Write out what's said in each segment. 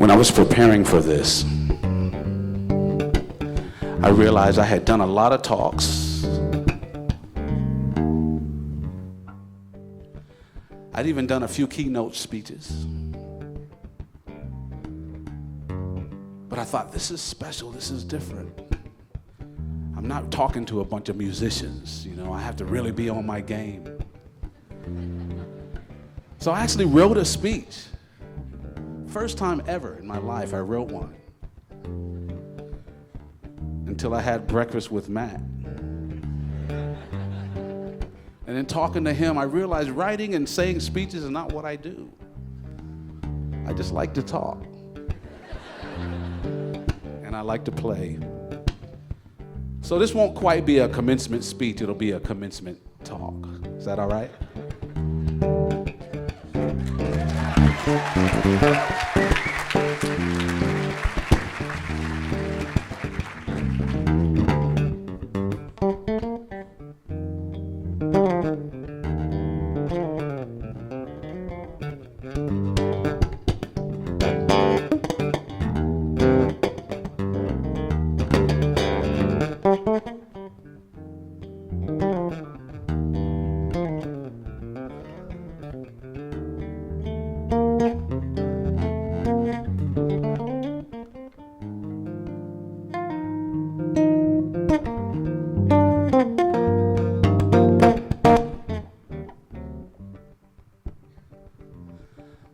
When I was preparing for this, I realized I had done a lot of talks. I'd even done a few keynote speeches. But I thought, this is special, this is different. I'm not talking to a bunch of musicians, I have to really be on my game. So I actually wrote a speech. First time ever in my life I wrote one. Until I had breakfast with Matt. And in talking to him, I realized writing and saying speeches is not what I do. I just like to talk. And I like to play. So this won't quite be a commencement speech, it'll be a commencement talk. Is that all right?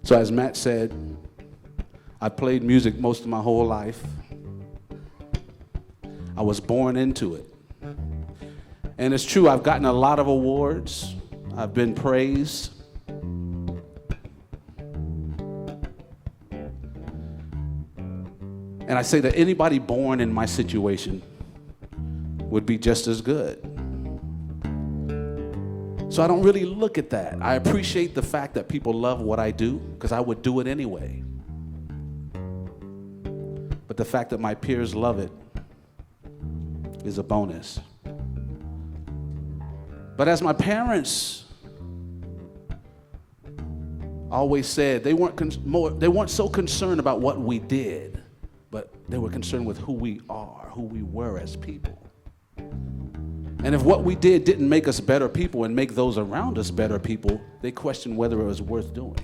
So as Matt said, I played music most of my whole life. I was born into it. And it's true, I've gotten a lot of awards. I've been praised. And I say that anybody born in my situation would be just as good. So I don't really look at that. I appreciate the fact that people love what I do, because I would do it anyway. But the fact that my peers love it is a bonus. But as my parents always said, they weren't so concerned about what we did, but they were concerned with who we are, who we were as people. And if what we did didn't make us better people and make those around us better people, they questioned whether it was worth doing.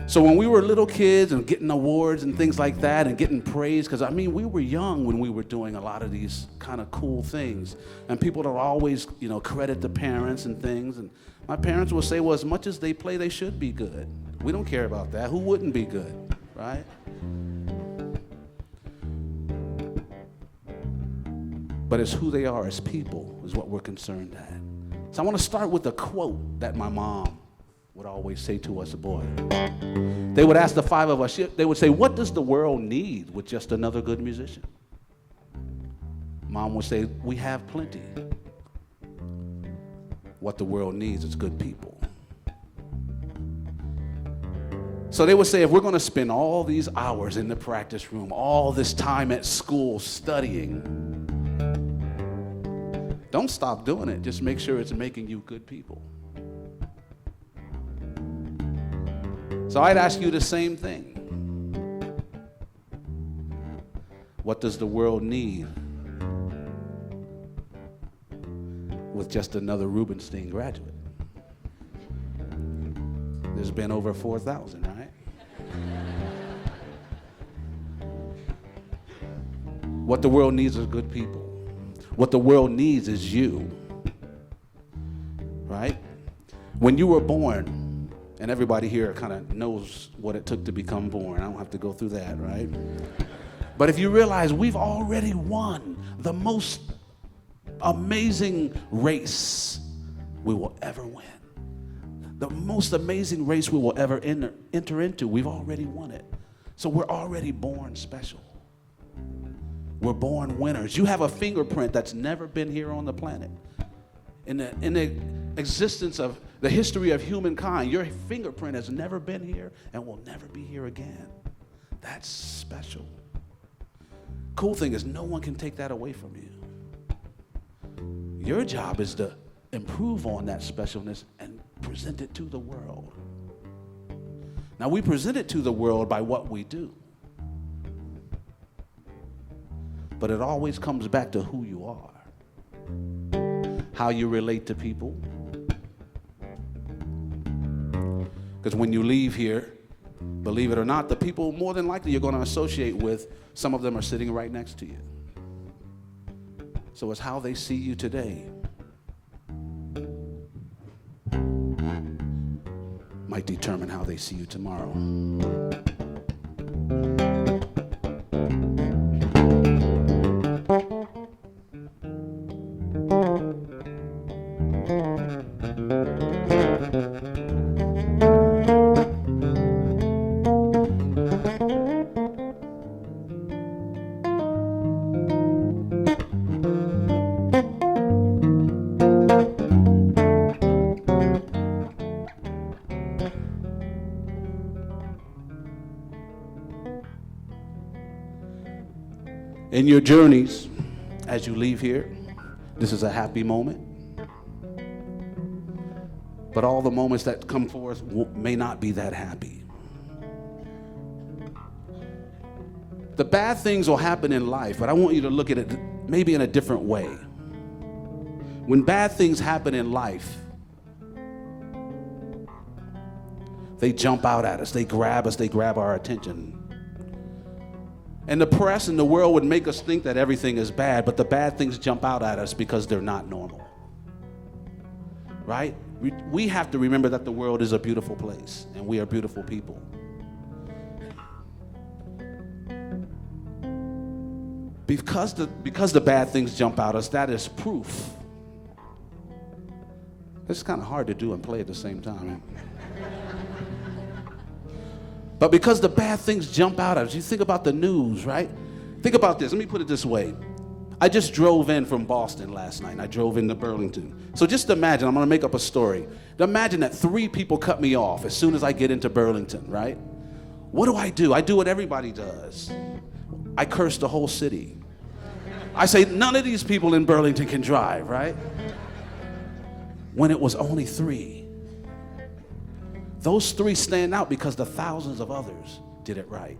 So when we were little kids and getting awards and things like that and getting praise, because we were young when we were doing a lot of these kind of cool things. And people would always, credit the parents and things. And my parents would say, well, as much as they play, they should be good. We don't care about that. Who wouldn't be good, right? But it's who they are as people is what we're concerned at. So I want to start with a quote that my mom would always say to us, boy. They would ask the five of us, they would say, what does the world need with just another good musician? Mom would say, we have plenty. What the world needs is good people. So they would say, if we're going to spend all these hours in the practice room, all this time at school studying, don't stop doing it. Just make sure it's making you good people. So I'd ask you the same thing. What does the world need with just another Rubenstein graduate? There's been over 4,000, right? What the world needs is good people. What the world needs is you, right? When you were born, and everybody here kind of knows what it took to become born. I don't have to go through that, right? But if you realize we've already won the most amazing race we will ever win. The most amazing race we will ever enter into, we've already won it. So we're already born special. We're born winners. You have a fingerprint that's never been here on the planet. In the existence of the history of humankind, your fingerprint has never been here and will never be here again. That's special. Cool thing is no one can take that away from you. Your job is to improve on that specialness and present it to the world. Now, we present it to the world by what we do. But it always comes back to who you are, how you relate to people. Because when you leave here, believe it or not, the people more than likely you're going to associate with, some of them are sitting right next to you. So it's how they see you today might determine how they see you tomorrow. In your journeys, as you leave here, this is a happy moment. But all the moments that come forth may not be that happy. The bad things will happen in life, but I want you to look at it maybe in a different way. When bad things happen in life, they jump out at us, they grab our attention. And the press and the world would make us think that everything is bad, but the bad things jump out at us because they're not normal. Right? We have to remember that the world is a beautiful place, and we are beautiful people. Because the bad things jump out at us, that is proof. It's kind of hard to do and play at the same time. But because the bad things jump out at us, you think about the news, right? Think about this. Let me put it this way. I just drove in from Boston last night, and I drove into Burlington. So just imagine, I'm going to make up a story. Imagine that 3 people cut me off as soon as I get into Burlington, right? What do? I do what everybody does. I curse the whole city. I say, none of these people in Burlington can drive, right? When it was only 3. Those 3 stand out because the thousands of others did it right.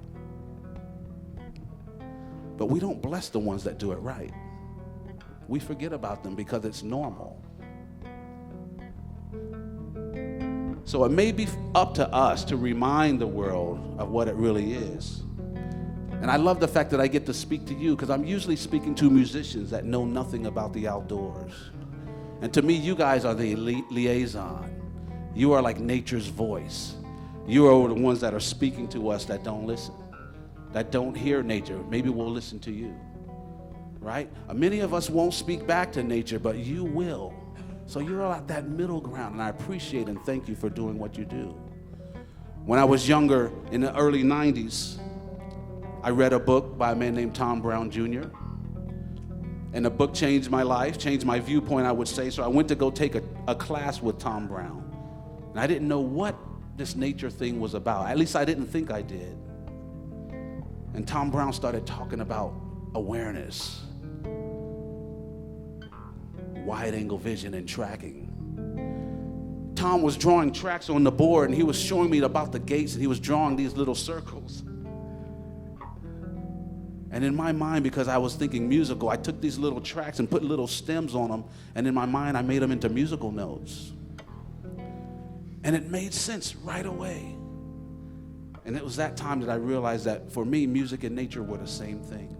But we don't bless the ones that do it right. We forget about them because it's normal. So it may be up to us to remind the world of what it really is. And I love the fact that I get to speak to you because I'm usually speaking to musicians that know nothing about the outdoors. And to me, you guys are the liaison. You are like nature's voice. You are the ones that are speaking to us that don't listen, that don't hear nature. Maybe we'll listen to you, right? Many of us won't speak back to nature, but you will. So you're at that middle ground, and I appreciate and thank you for doing what you do. When I was younger, in the early 90s, I read a book by a man named Tom Brown Jr., and the book changed my life, changed my viewpoint, I would say. So I went to go take a class with Tom Brown. And I didn't know what this nature thing was about. At least I didn't think I did. And Tom Brown started talking about awareness, wide-angle vision, and tracking. Tom was drawing tracks on the board, and he was showing me about the gates, and he was drawing these little circles. And in my mind, because I was thinking musical, I took these little tracks and put little stems on them, and in my mind, I made them into musical notes. And it made sense right away. And it was that time that I realized that for me, music and nature were the same thing.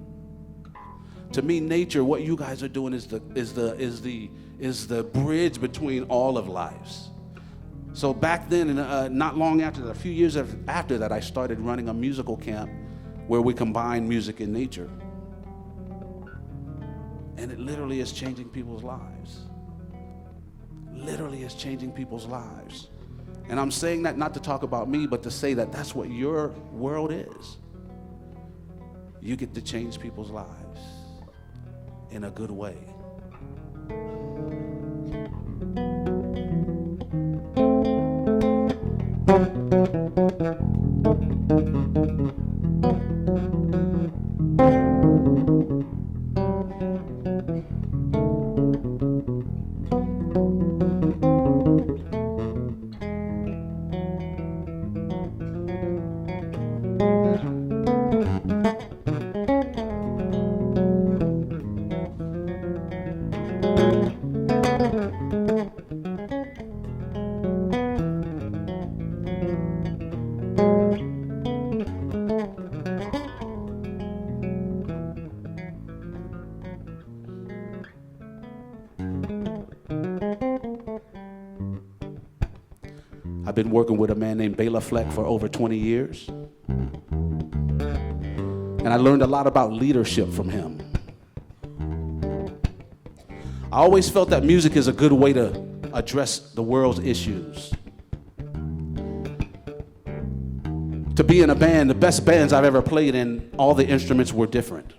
To me, nature, what you guys are doing is the bridge between all of lives. So back then, not long after that, a few years after that, I started running a musical camp where we combine music and nature. And it literally is changing people's lives. Literally is changing people's lives. And I'm saying that not to talk about me, but to say that that's what your world is. You get to change people's lives in a good way. I've been working with a man named Bela Fleck for over 20 years. And I learned a lot about leadership from him. I always felt that music is a good way to address the world's issues. To be in a band, the best bands I've ever played in, all the instruments were different.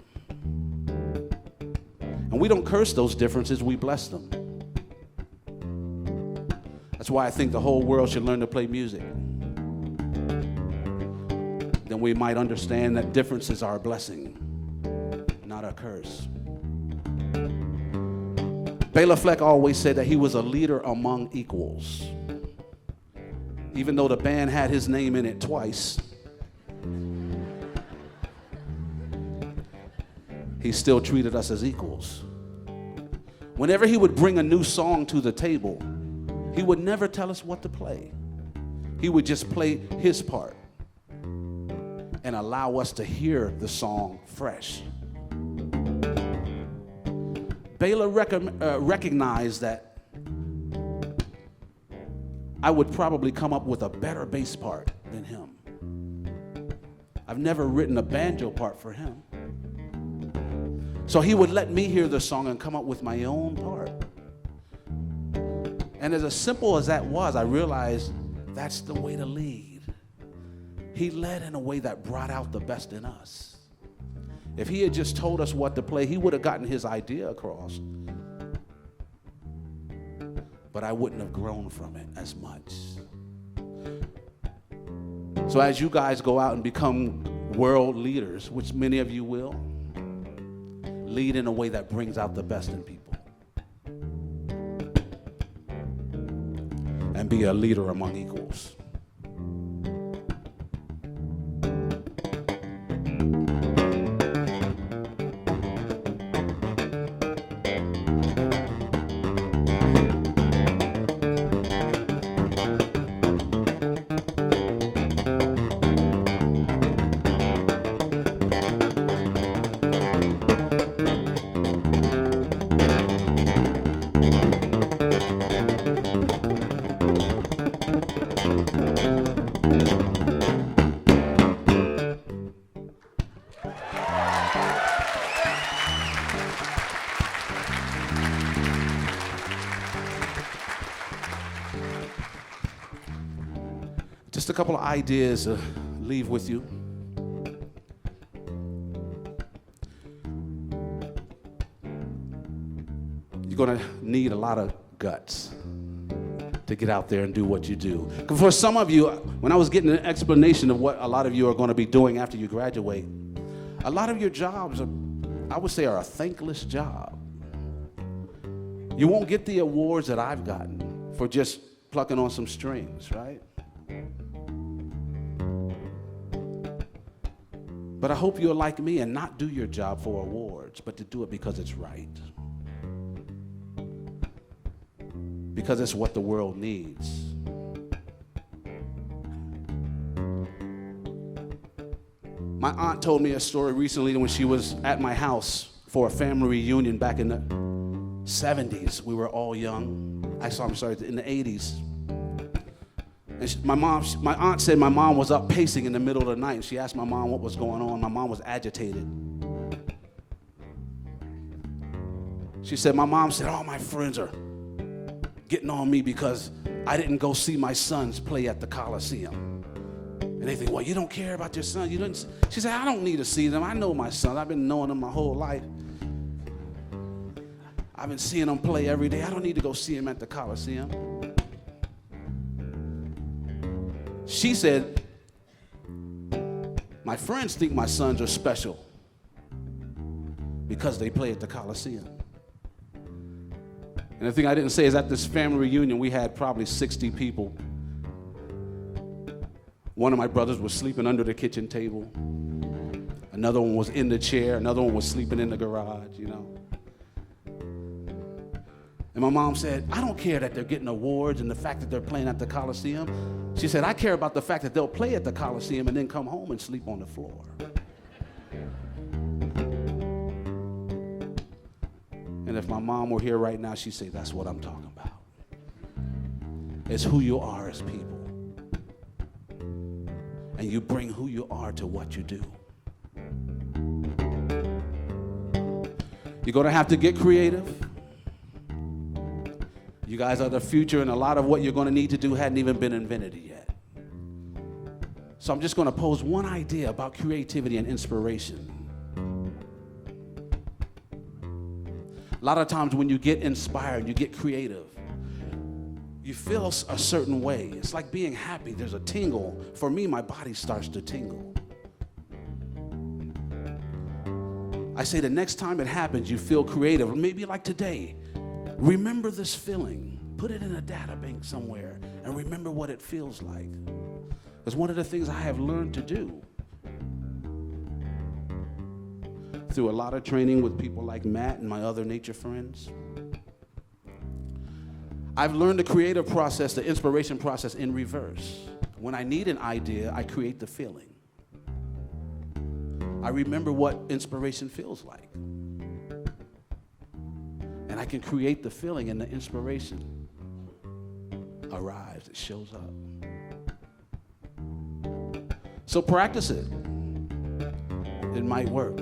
And we don't curse those differences, we bless them. That's why I think the whole world should learn to play music. Then we might understand that differences are a blessing, not a curse. Bela Fleck always said that he was a leader among equals. Even though the band had his name in it twice, he still treated us as equals. Whenever he would bring a new song to the table, he would never tell us what to play. He would just play his part and allow us to hear the song fresh. Bela recognized that I would probably come up with a better bass part than him. I've never written a banjo part for him. So he would let me hear the song and come up with my own part. And as simple as that was, I realized that's the way to lead. He led in a way that brought out the best in us. If he had just told us what to play, he would have gotten his idea across. But I wouldn't have grown from it as much. So as you guys go out and become world leaders, which many of you will, lead in a way that brings out the best in people. And be a leader among equals. Just a couple of ideas to leave with you. You're going to need a lot of guts to get out there and do what you do. For some of you, when I was getting an explanation of what a lot of you are going to be doing after you graduate, a lot of your jobs are, I would say, are a thankless job. You won't get the awards that I've gotten for just plucking on some strings, right? But I hope you're like me and not do your job for awards, but to do it because it's right. Because it's what the world needs. My aunt told me a story recently when she was at my house for a family reunion back in the 70s. We were all young. In the 80s. And my aunt said my mom was up pacing in the middle of the night, and she asked my mom what was going on. My mom was agitated. She said, my mom said, all my friends are getting on me because I didn't go see my sons play at the Coliseum. And they think, well, you don't care about your son. You didn't. She said, I don't need to see them. I know my sons. I've been knowing them my whole life. I've been seeing them play every day. I don't need to go see them at the Coliseum. She said, my friends think my sons are special because they play at the Coliseum. And the thing I didn't say is at this family reunion, we had probably 60 people. One of my brothers was sleeping under the kitchen table. Another one was in the chair. Another one was sleeping in the garage, you know. And my mom said, I don't care that they're getting awards and the fact that they're playing at the Coliseum. She said, I care about the fact that they'll play at the Coliseum and then come home and sleep on the floor. And if my mom were here right now, she'd say, that's what I'm talking about. It's who you are as people. And you bring who you are to what you do. You're going to have to get creative. You guys are the future, and a lot of what you're going to need to do hadn't even been invented yet. So I'm just going to pose one idea about creativity and inspiration. A lot of times when you get inspired, you get creative, you feel a certain way. It's like being happy. There's a tingle. For me, my body starts to tingle. I say the next time it happens, you feel creative. Maybe like today, remember this feeling. Put it in a data bank somewhere and remember what it feels like. It's one of the things I have learned to do through a lot of training with people like Matt and my other nature friends. I've learned the creative process, the inspiration process in reverse. When I need an idea, I create the feeling. I remember what inspiration feels like. And I can create the feeling, and the inspiration arrives, it shows up. So practice it. It might work.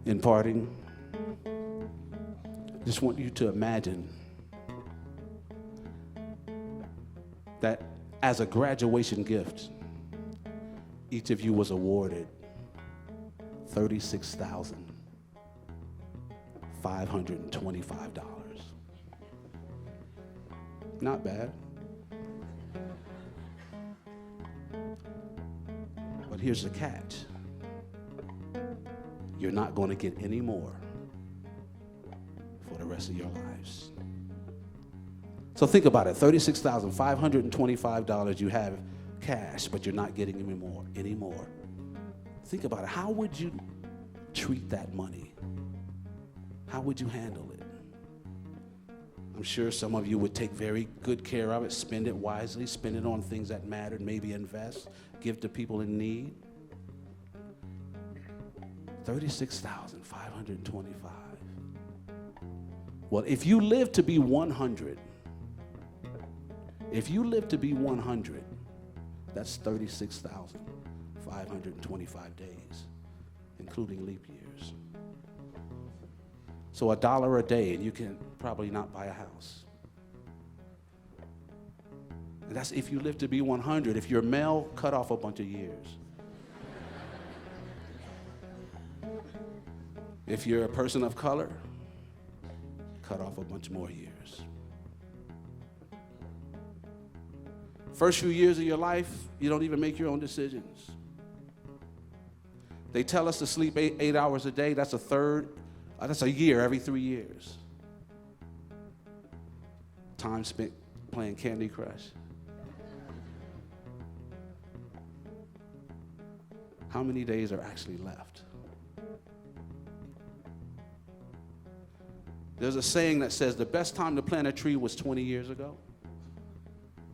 In parting, just want you to imagine that as a graduation gift, each of you was awarded $36,525. Not bad. But here's the catch. You're not going to get any more for the rest of your lives. So think about it. $36,525 you have cash, but you're not getting any more. Think about it. How would you treat that money? How would you handle it? I'm sure some of you would take very good care of it, spend it wisely, spend it on things that matter, maybe invest, give to people in need. $36,525. Well, if you live to be 100, that's 36,525 days, including leap years. So $1 a day, and you can probably not buy a house. And that's if you live to be 100. If you're male, cut off a bunch of years. If you're a person of color, cut off a bunch more years. First few years of your life, you don't even make your own decisions. They tell us to sleep 8 hours a day. That's a year every 3 years. Time spent playing Candy Crush. How many days are actually left? There's a saying that says the best time to plant a tree was 20 years ago.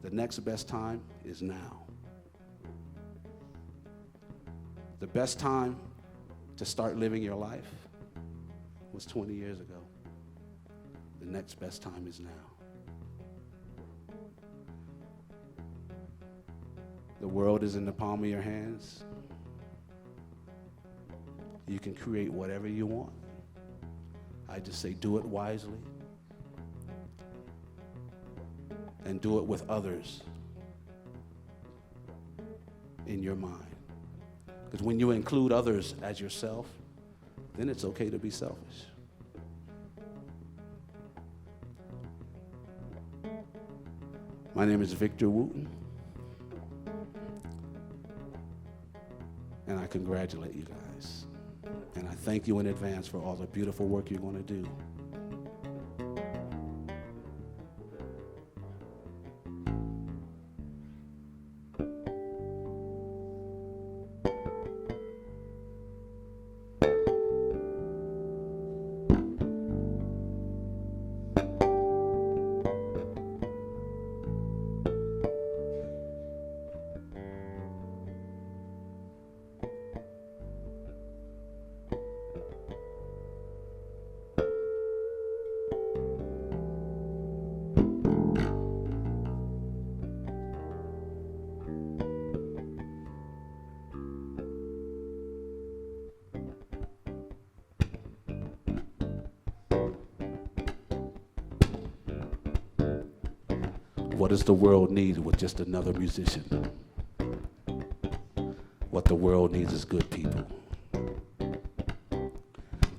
The next best time is now. The best time to start living your life was 20 years ago. The next best time is now. The world is in the palm of your hands. You can create whatever you want. I just say do it wisely and do it with others in your mind. Because when you include others as yourself, then it's okay to be selfish. My name is Victor Wooten, and I congratulate you guys. And I thank you in advance for all the beautiful work you're going to do. What does the world need with just another musician? What the world needs is good people.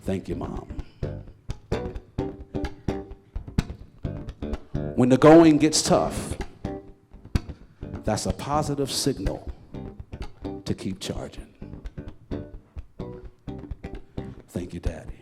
Thank you, Mom. When the going gets tough, that's a positive signal to keep charging. Thank you, Daddy.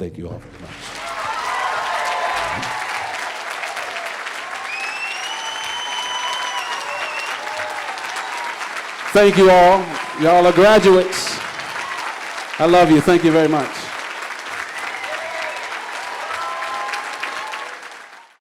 Thank you all very much. Thank you all. Y'all are graduates. I love you. Thank you very much.